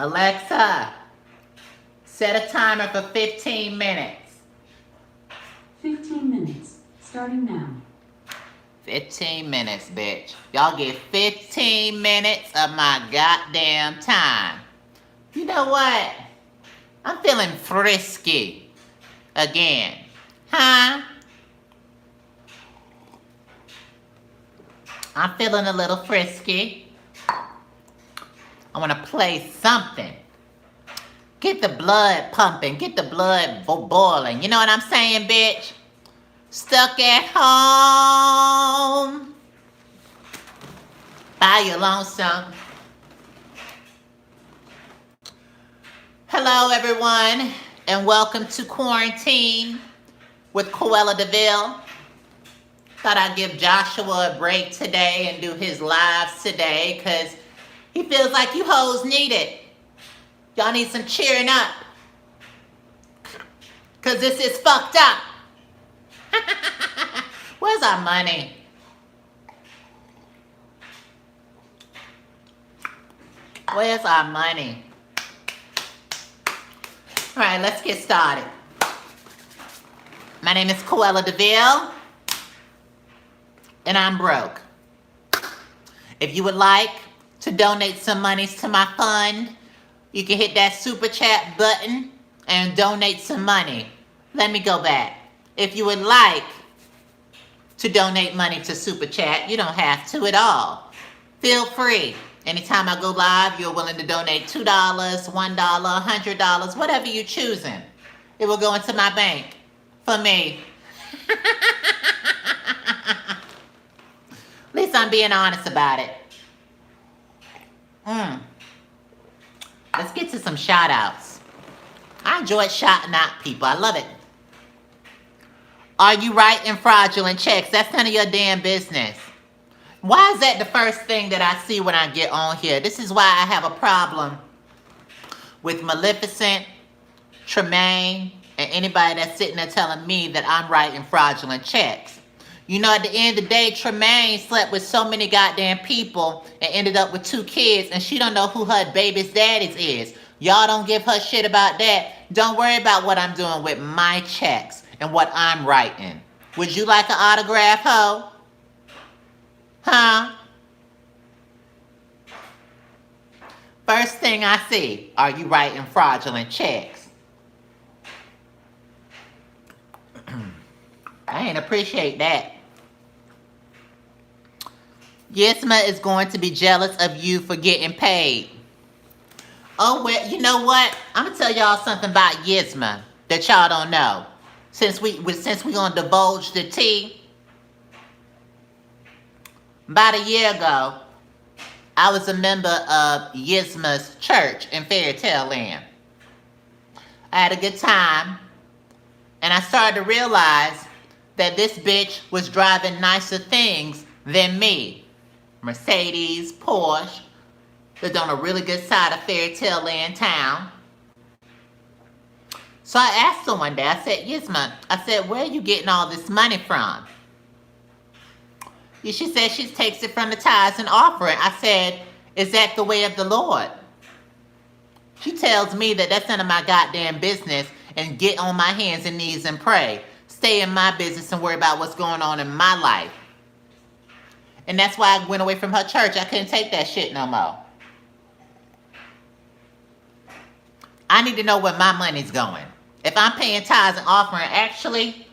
Alexa, set a timer for 15 minutes. 15 minutes, starting now. 15 minutes, bitch. Y'all get 15 minutes of my goddamn time. You know what? I'm feeling frisky again. Huh? I'm feeling a little frisky. I want to play something. Get the blood pumping. Get the blood boiling. You know what I'm saying, bitch? Stuck at home. By your lonesome. Hello, everyone, and welcome to Quarantine with Cruella DeVille. Thought I'd give Joshua a break today and do his lives today because he feels like you hoes need it. Y'all need some cheering up. Because this is fucked up. Where's our money? Where's our money? All right, let's get started. My name is Cruella DeVille, and I'm broke. If you would like to donate some monies to my fund, you can hit that super chat button and donate some money. Let me go back. If you would like to donate money to super chat, you don't have to at all. Feel free. Anytime I go live, you're willing to donate $2, $1, $100, whatever you're choosing. It will go into my bank for me. At least I'm being honest about it. Let's get to some shout outs. I enjoy shouting out people. I love it. Are you writing fraudulent checks? That's none of your damn business. Why is that the first thing that I see when I get on here? This is why I have a problem with Maleficent, Tremaine, and anybody that's sitting there telling me that I'm writing fraudulent checks. You know, at the end of the day, Tremaine slept with so many goddamn people and ended up with 2 kids, and she don't know who her baby's daddies is. Y'all don't give her shit about that. Don't worry about what I'm doing with my checks and what I'm writing. Would you like an autograph, ho? Huh? First thing I see, are you writing fraudulent checks? I ain't appreciate that. Yasmin is going to be jealous of you for getting paid. Oh, well, you know what? I'm going to tell y'all something about Yasmin that y'all don't know. Since we going to divulge the tea, about a year ago, I was a member of Yasmin's church in Fairytale Land. I had a good time, and I started to realize that this bitch was driving nicer things than me. Mercedes, Porsche, lived on a really good side of Fairytale Land town. So I asked her one day, I said, Yasmin, I said, where are you getting all this money from? She said she takes it from the tithes and offering. I said, is that the way of the Lord? She tells me that that's none of my goddamn business and get on my hands and knees and pray. Stay in my business and worry about what's going on in my life. And that's why I went away from her church. I couldn't take that shit no more. I need to know where my money's going. If I'm paying tithes and offering, actually,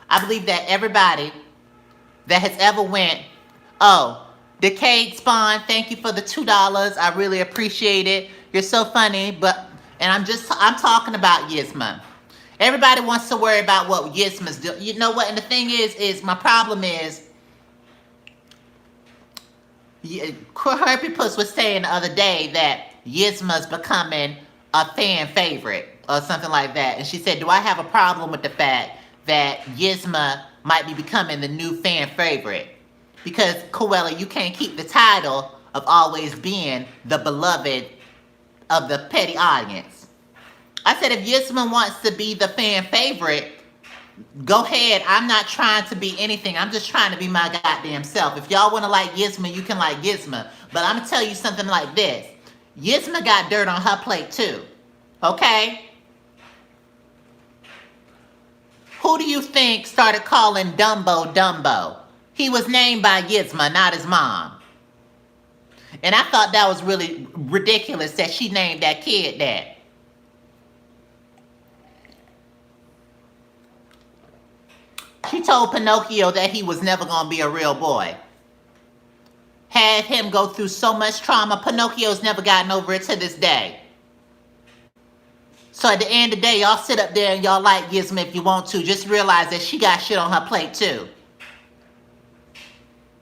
I believe that everybody that has ever went, oh, Decade Spawn, thank you for the $2. I really appreciate it. You're so funny, and I'm talking about Yasmin. Everybody wants to worry about what Yasmin's doing. You know what? And the thing is my problem is, Herbie Puss was saying the other day that Yasmin's becoming a fan favorite or something like that. And she said, do I have a problem with the fact that Yasmin might be becoming the new fan favorite? Because, Cruella, you can't keep the title of always being the beloved of the petty audience. I said, if Yasmin wants to be the fan favorite, go ahead. I'm not trying to be anything. I'm just trying to be my goddamn self. If y'all want to like Gizmo, you can like Gizmo. But I'm going to tell you something like this. Yasmin got dirt on her plate too. Okay? Who do you think started calling Dumbo Dumbo? He was named by Gizmo, not his mom. And I thought that was really ridiculous that she named that kid that. She told Pinocchio that he was never going to be a real boy. Had him go through so much trauma. Pinocchio's never gotten over it to this day. So at the end of the day, y'all sit up there and y'all like Gizmo if you want to. Just realize that she got shit on her plate too.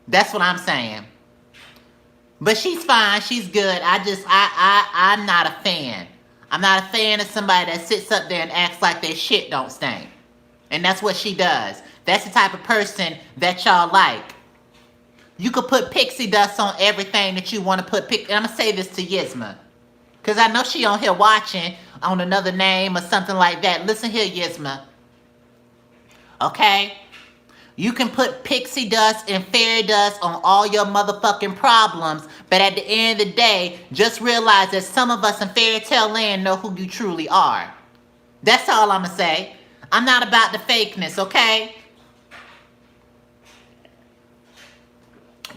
That's what I'm saying. But she's fine. She's good. I'm not a fan. I'm not a fan of somebody that sits up there and acts like their shit don't stink. And that's what she does. That's the type of person that y'all like. You could put pixie dust on everything that you want to put. And I'm going to say this to Yasmin. Because I know she on here watching on another name or something like that. Listen here, Yasmin. Okay? You can put pixie dust and fairy dust on all your motherfucking problems. But at the end of the day, just realize that some of us in fairy tale land know who you truly are. That's all I'm going to say. I'm not about the fakeness, okay?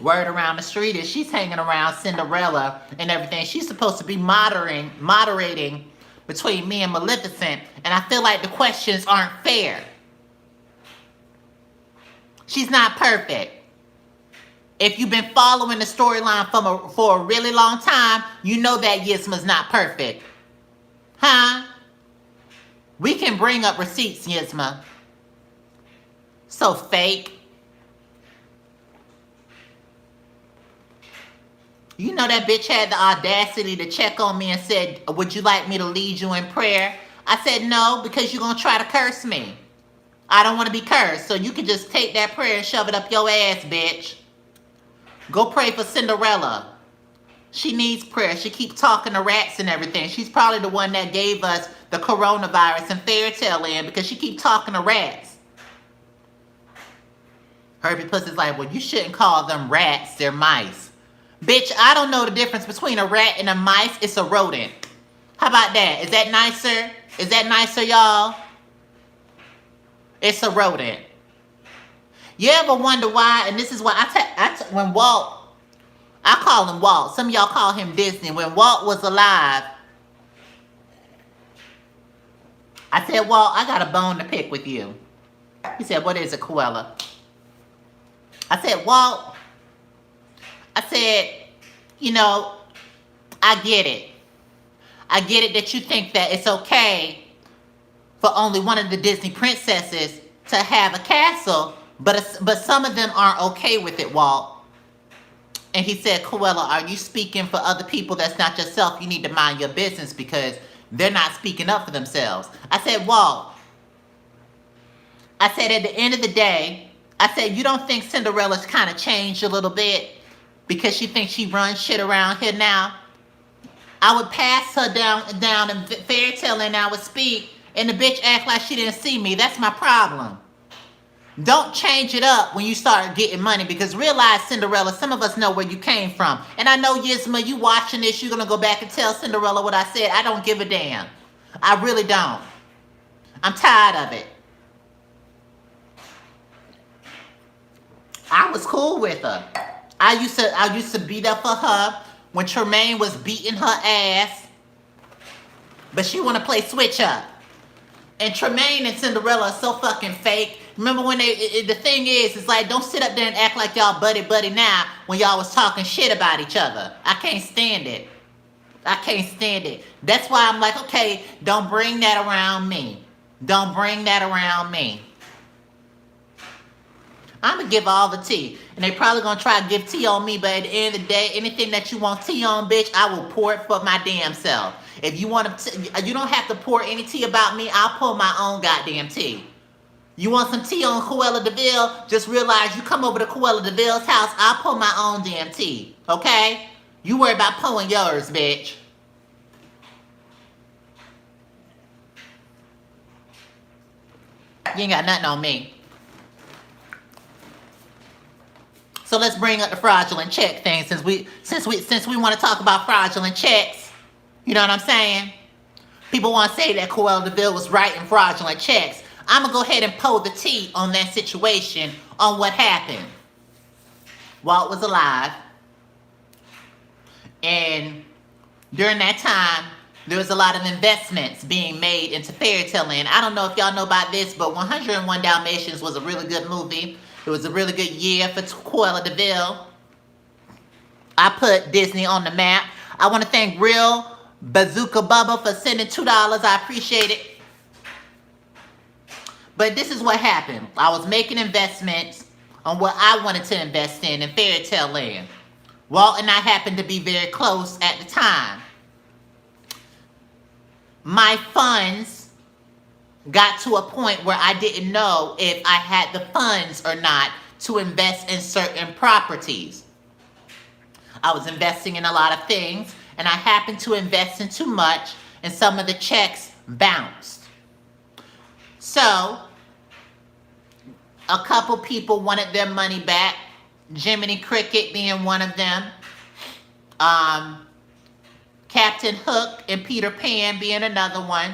Word around the street is she's hanging around Cinderella and everything. She's supposed to be moderating between me and Maleficent. And I feel like the questions aren't fair. She's not perfect. If you've been following the storyline for a really long time, you know that Yasmin's not perfect. Huh? We can bring up receipts, Yasmin. So fake. You know that bitch had the audacity to check on me and said, would you like me to lead you in prayer? I said no, because you're going to try to curse me. I don't want to be cursed, so you can just take that prayer and shove it up your ass, bitch. Go pray for Cinderella. She needs prayer. She keeps talking to rats and everything. She's probably the one that gave us the coronavirus in fairy tale land because she keeps talking to rats. Herbie Pussy's like, well, you shouldn't call them rats. They're mice. Bitch, I don't know the difference between a rat and a mice. It's a rodent. How about that? Is that nicer? Is that nicer, y'all? It's a rodent. You ever wonder why? And this is why when Walt, I call him Walt. Some of y'all call him Disney. When Walt was alive, I said, Walt, I got a bone to pick with you. He said, what is it, Cruella? I said, Walt, I said, you know, I get it. I get it that you think that it's okay for only one of the Disney princesses to have a castle, but some of them aren't okay with it, Walt. And he said, Cruella, are you speaking for other people that's not yourself? You need to mind your business because they're not speaking up for themselves. I said, Walt, I said, at the end of the day, I said, you don't think Cinderella's kind of changed a little bit because she thinks she runs shit around here now? I would pass her down in fairy tale and I would speak, and the bitch act like she didn't see me. That's my problem. Don't change it up when you start getting money because realize, Cinderella, some of us know where you came from. And I know, Yasmin, you watching this, you're going to go back and tell Cinderella what I said. I don't give a damn. I really don't. I'm tired of it. I was cool with her. I used to beat up for her when Tremaine was beating her ass. But she want to play switch up. And Tremaine and Cinderella are so fucking fake. Remember when the thing is, it's like, don't sit up there and act like y'all buddy now when y'all was talking shit about each other. I can't stand it. I can't stand it. That's why I'm like, okay, don't bring that around me. Don't bring that around me. I'm going to give all the tea. And they probably going to try to give tea on me, but at the end of the day, anything that you want tea on, bitch, I will pour it for my damn self. If you want to, you don't have to pour any tea about me. I'll pour my own goddamn tea. You want some tea on Cruella DeVille? Just realize you come over to Cruella DeVille's house, I'll pour my own damn tea. Okay? You worry about pouring yours, bitch. You ain't got nothing on me. So let's bring up the fraudulent check thing since we want to talk about fraudulent checks. You know what I'm saying? People want to say that Cruella DeVille was writing fraudulent checks. I'm going to go ahead and pull the tea on that situation, on what happened. Walt was alive. And during that time, there was a lot of investments being made into fairy tale land. I don't know if y'all know about this, but 101 Dalmatians was a really good movie. It was a really good year for Cruella DeVille. I put Disney on the map. I want to thank Real Bazooka Bubba for sending $2. I appreciate it. But this is what happened. I was making investments on what I wanted to invest in fairy tale land. Walt and I happened to be very close at the time. My funds got to a point where I didn't know if I had the funds or not to invest in certain properties. I was investing in a lot of things, and I happened to invest in too much, and some of the checks bounced. So, a couple people wanted their money back, Jiminy Cricket being one of them, Captain Hook and Peter Pan being another one.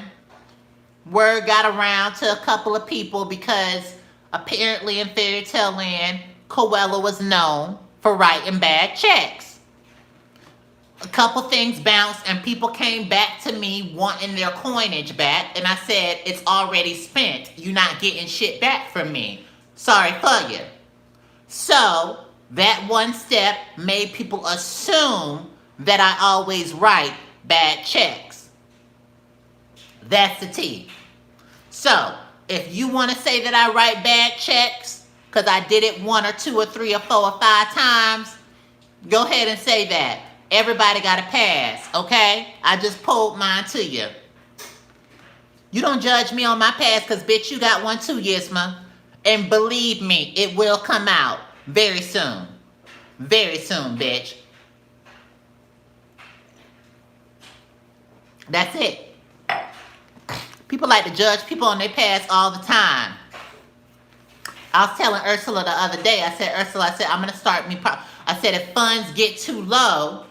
Word got around to a couple of people because apparently in fairy tale land, Cruella was known for writing bad checks. A couple things bounced and people came back to me wanting their coinage back, and I said, it's already spent. You're not getting shit back from me. Sorry for you. So, that one step made people assume that I always write bad checks. That's the tea. So, if you want to say that I write bad checks, because I did it 1 or 2 or 3 or 4 or 5 times, go ahead and say that. Everybody got a pass, okay? I just pulled mine to you. You don't judge me on my past, because bitch, you got one too, Yasmin. And believe me, it will come out very soon. Very soon, bitch. That's it. People like to judge people on their past all the time. I was telling Ursula the other day, I said, Ursula, I'm going to start me. I said, if funds get too low,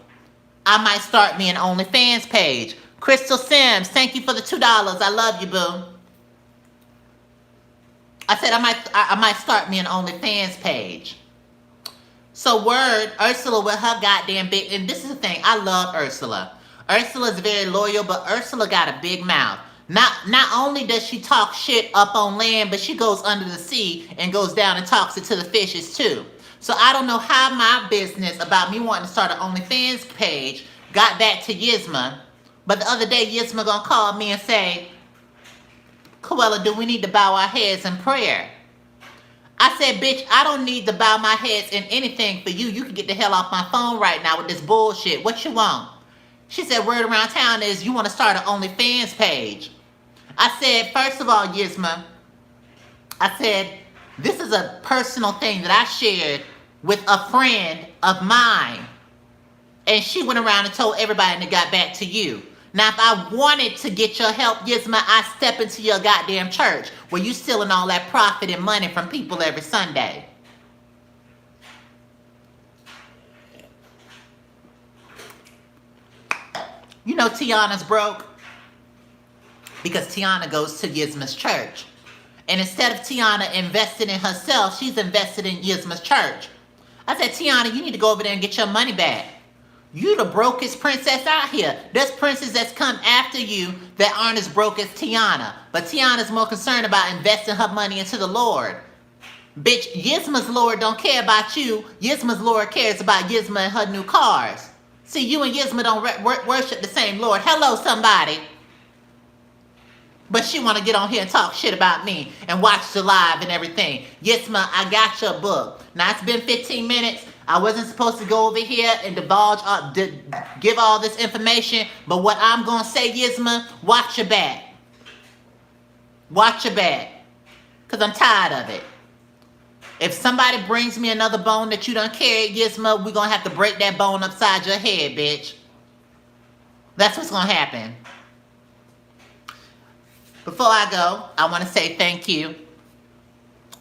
I might start me an OnlyFans page. Crystal Sims, thank you for the $2. I love you, boo. I said, I might start me an OnlyFans page. So word, Ursula with her goddamn big, and this is the thing, I love Ursula. Ursula's very loyal, but Ursula got a big mouth. Not only does she talk shit up on land, but she goes under the sea and goes down and talks it to the fishes too. So I don't know how my business about me wanting to start an OnlyFans page got back to Yasmin. But the other day, Yasmin gonna call me and say, Cruella, do we need to bow our heads in prayer? I said, bitch, I don't need to bow my heads in anything for you. You can get the hell off my phone right now with this bullshit. What you want? She said, word around town is you want to start an OnlyFans page. I said, first of all, Gizmo, I said, this is a personal thing that I shared with a friend of mine. And she went around and told everybody and it got back to you. Now, if I wanted to get your help, Gizmo, I step into your goddamn church where you stealing all that profit and money from people every Sunday. You know Tiana's broke because Tiana goes to Yasmin's church. And instead of Tiana investing in herself, she's invested in Yasmin's church. I said, Tiana, you need to go over there and get your money back. You the brokest princess out here. There's princes that's come after you that aren't as broke as Tiana. But Tiana's more concerned about investing her money into the Lord. Bitch, Yasmin's Lord don't care about you. Yasmin's Lord cares about Yasmin and her new cars. See, you and Yasmin don't worship the same Lord. Hello, somebody. But she want to get on here and talk shit about me and watch the live and everything. Yasmin, I got your book. Now, it's been 15 minutes. I wasn't supposed to go over here and divulge, give all this information. But what I'm going to say, Yasmin, watch your back. Watch your back. Because I'm tired of it. If somebody brings me another bone that you done carried, Gizmo, we're going to have to break that bone upside your head, bitch. That's what's going to happen. Before I go, I want to say thank you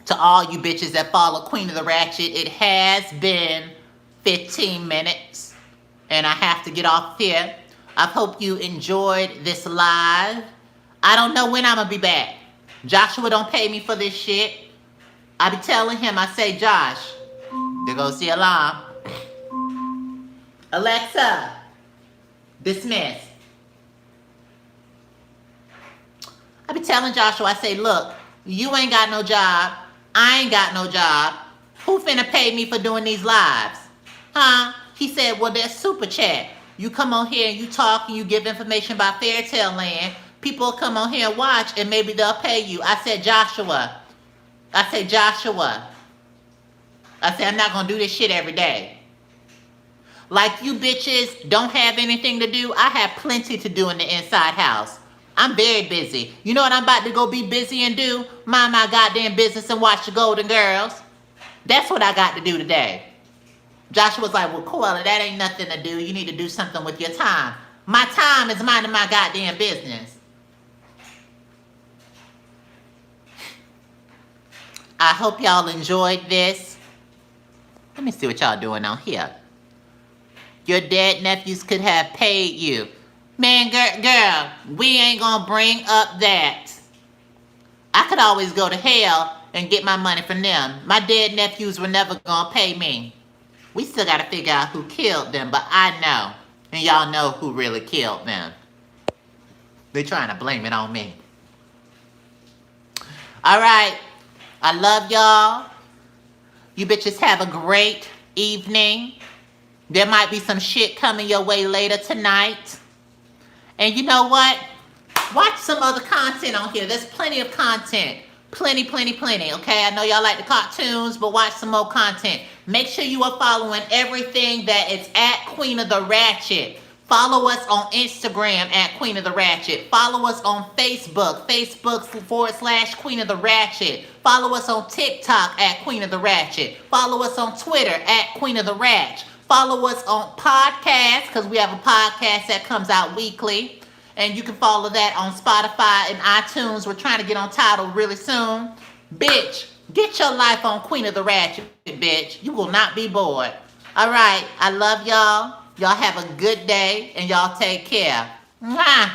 to all you bitches that follow Queen of the Ratchet. It has been 15 minutes, and I have to get off here. I hope you enjoyed this live. I don't know when I'm gonna be back. Joshua don't pay me for this shit. I be telling him, I say, Josh, there goes the alarm. Alexa, dismiss. I be telling Joshua, I say, look, you ain't got no job. I ain't got no job. Who finna pay me for doing these lives? Huh? He said, well, there's Super Chat. You come on here and you talk and you give information about Fairy Tale Land. People will come on here and watch and maybe they'll pay you. I said, Joshua. I said, I'm not gonna do this shit every day. Like you bitches don't have anything to do. I have plenty to do in the inside house. I'm very busy. You know what I'm about to go be busy and do? Mind my goddamn business and watch the Golden Girls. That's what I got to do today. Joshua was like, well, Cruella, that ain't nothing to do. You need to do something with your time. My time is minding my goddamn business. I hope y'all enjoyed this. Let me see what y'all doing on here. Your dead nephews could have paid you. Man, girl, we ain't gonna bring up that. I could always go to hell and get my money from them. My dead nephews were never gonna pay me. We still gotta figure out who killed them, but I know. And y'all know who really killed them. They're trying to blame it on me. Alright, I love y'all. You bitches have a great evening. There might be some shit coming your way later tonight. And you know what? Watch some other content on here. There's plenty of content. Plenty, okay? I know y'all like the cartoons, but watch some more content. Make sure you are following everything that is at Queen of the Ratchet. Follow us on Instagram at Queen of the Ratchet. Follow us on Facebook, Facebook.com/Queen of the Ratchet. Follow us on TikTok at Queen of the Ratchet. Follow us on Twitter at Queen of the Ratchet. Follow us on podcasts, because we have a podcast that comes out weekly. And you can follow that on Spotify and iTunes. We're trying to get on Tidal really soon. Bitch, get your life on Queen of the Ratchet, bitch. You will not be bored. All right, I love y'all. Y'all have a good day, and y'all take care. Mwah.